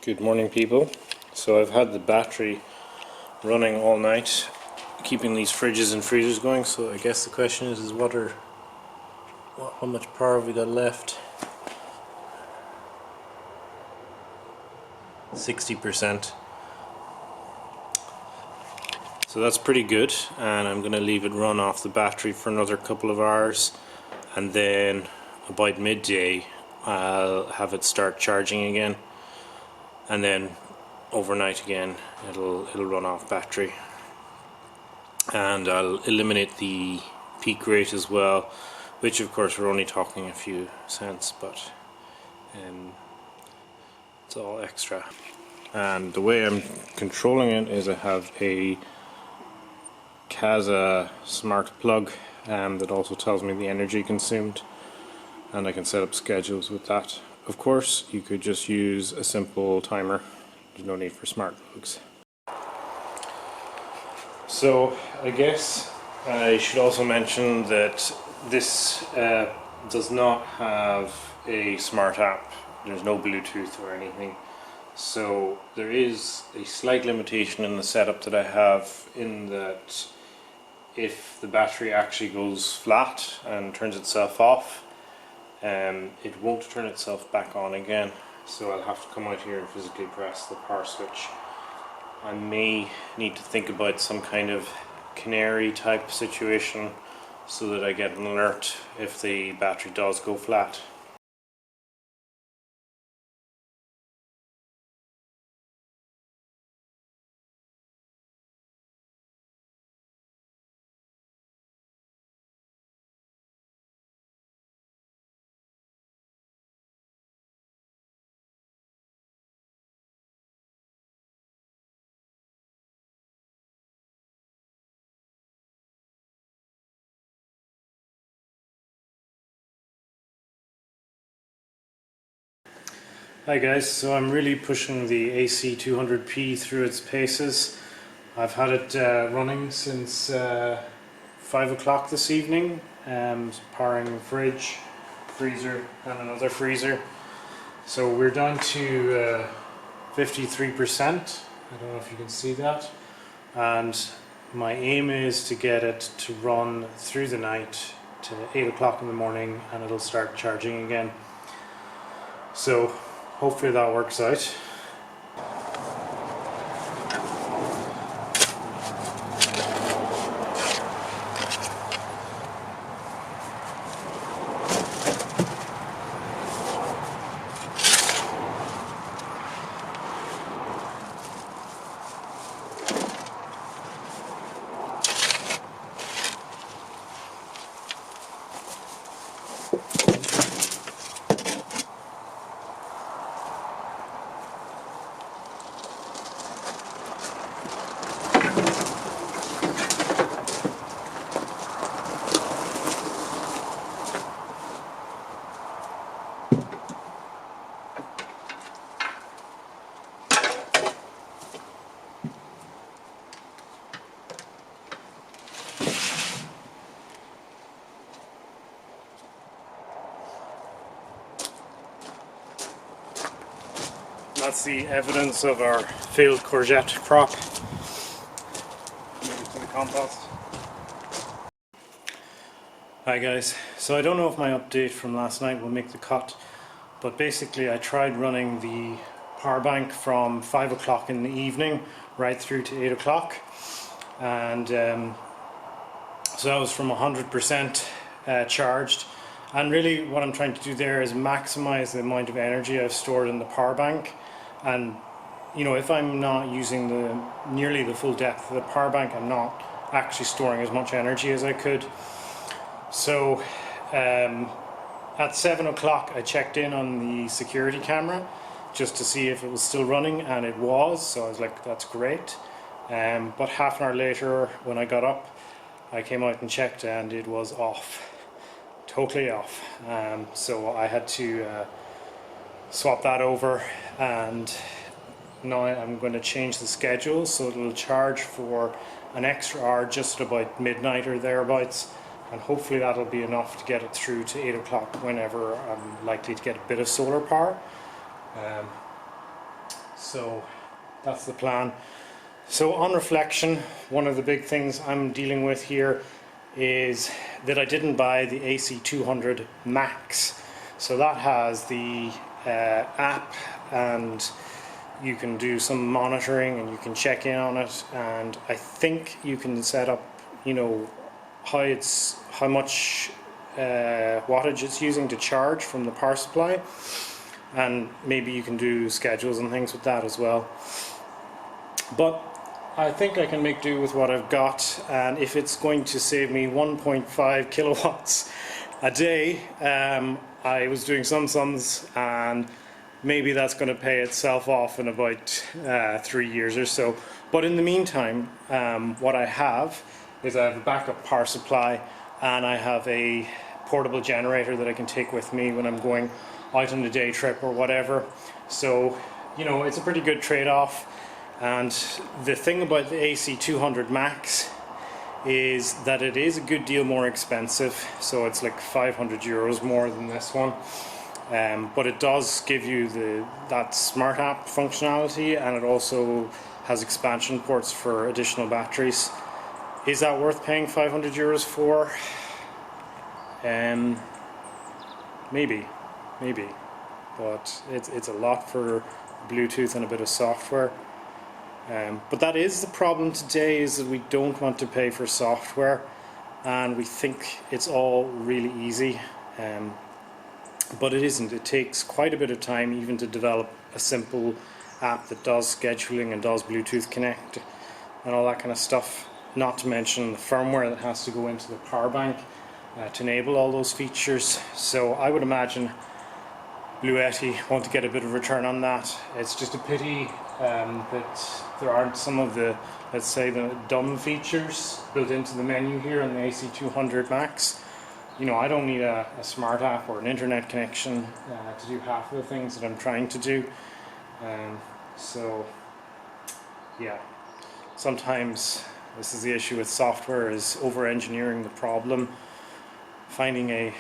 Good morning, people. So I've had the battery running all night, keeping these fridges and freezers going. So I guess the question is how much power have we got left? 60%. So that's pretty good, and I'm going to leave it run off the battery for another couple of hours, and then about midday I'll have it start charging again, and then overnight again it'll run off battery, and I'll eliminate the peak rate as well, which of course we're only talking a few cents, but it's all extra. And the way I'm controlling it is I have a Casa smart plug that also tells me the energy consumed, and I can set up schedules with that. Of course you could just use a simple timer, there's no need for smart plugs. So I guess I should also mention that this does not have a smart app, there's no Bluetooth or anything. So there is a slight limitation in the setup that I have, in that if the battery actually goes flat and turns itself off, it won't turn itself back on again. So I'll have to come out here and physically press the power switch. I may need to think about some kind of canary type situation so that I get an alert if the battery does go flat. Hi guys, so I'm really pushing the AC200P through its paces. I've had it running since 5 o'clock this evening, powering a fridge, freezer and another freezer. So we're down to 53%, I don't know if you can see that, and my aim is to get it to run through the night to 8 o'clock in the morning, and it'll start charging again. So hopefully that works out. That's the evidence of our failed courgette crop. Maybe to the compost. Hi guys, so I don't know if my update from last night will make the cut, but basically I tried running the power bank from 5 o'clock in the evening right through to 8 o'clock, and so that was from 100% charged. And really what I'm trying to do there is maximize the amount of energy I've stored in the power bank. And you know, if I'm not using nearly the full depth of the power bank, I'm not actually storing as much energy as I could. So at 7 o'clock I checked in on the security camera just to see if it was still running, and it was, so I was like, that's great. But half an hour later when I got up, I came out and checked and it was off, totally off. So I had to swap that over, and now I'm going to change the schedule so it'll charge for an extra hour just about midnight or thereabouts, and hopefully that'll be enough to get it through to 8 o'clock whenever I'm likely to get a bit of solar power. So that's the plan. So on reflection, one of the big things I'm dealing with here is that I didn't buy the AC200 Max. So that has the app, and you can do some monitoring and you can check in on it, and I think you can set up, you know, how much wattage it's using to charge from the power supply, and maybe you can do schedules and things with that as well. But I think I can make do with what I've got, and if it's going to save me 1.5 kilowatts a day, I was doing some sums, and maybe that's going to pay itself off in about 3 years or so. But in the meantime, what I have is I have a backup power supply, and I have a portable generator that I can take with me when I'm going out on a day trip or whatever. So, you know, it's a pretty good trade-off. And the thing about the AC200 Max is that it is a good deal more expensive, so it's like 500 euros more than this one. But it does give you that smart app functionality, and it also has expansion ports for additional batteries. Is that worth paying 500 euros for? Maybe, but it's a lot for Bluetooth and a bit of software. But that is the problem today, is that we don't want to pay for software, and we think it's all really easy. But it isn't. It takes quite a bit of time even to develop a simple app that does scheduling and does Bluetooth Connect and all that kind of stuff, not to mention the firmware that has to go into the power bank to enable all those features. So I would imagine Bluetti want to get a bit of return on that. It's just a pity that there aren't some of the, let's say, the dumb features built into the menu here on the AC200 Max. You know, I don't need a smart app or an internet connection to do half of the things that I'm trying to do. So, yeah, sometimes this is the issue with software, is over-engineering the problem, finding a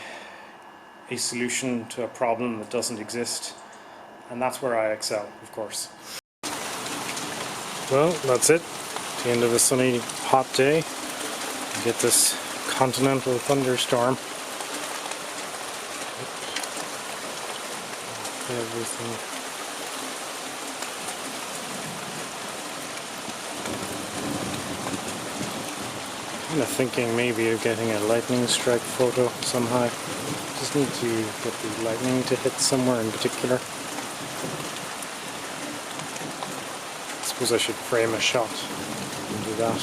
solution to a problem that doesn't exist, and that's where I excel, of course. Well, that's it. The end of a sunny, hot day. You get this continental thunderstorm. Everything. Kind of thinking maybe of getting a lightning strike photo somehow. Just need to get the lightning to hit somewhere in particular. I suppose I should frame a shot and do that.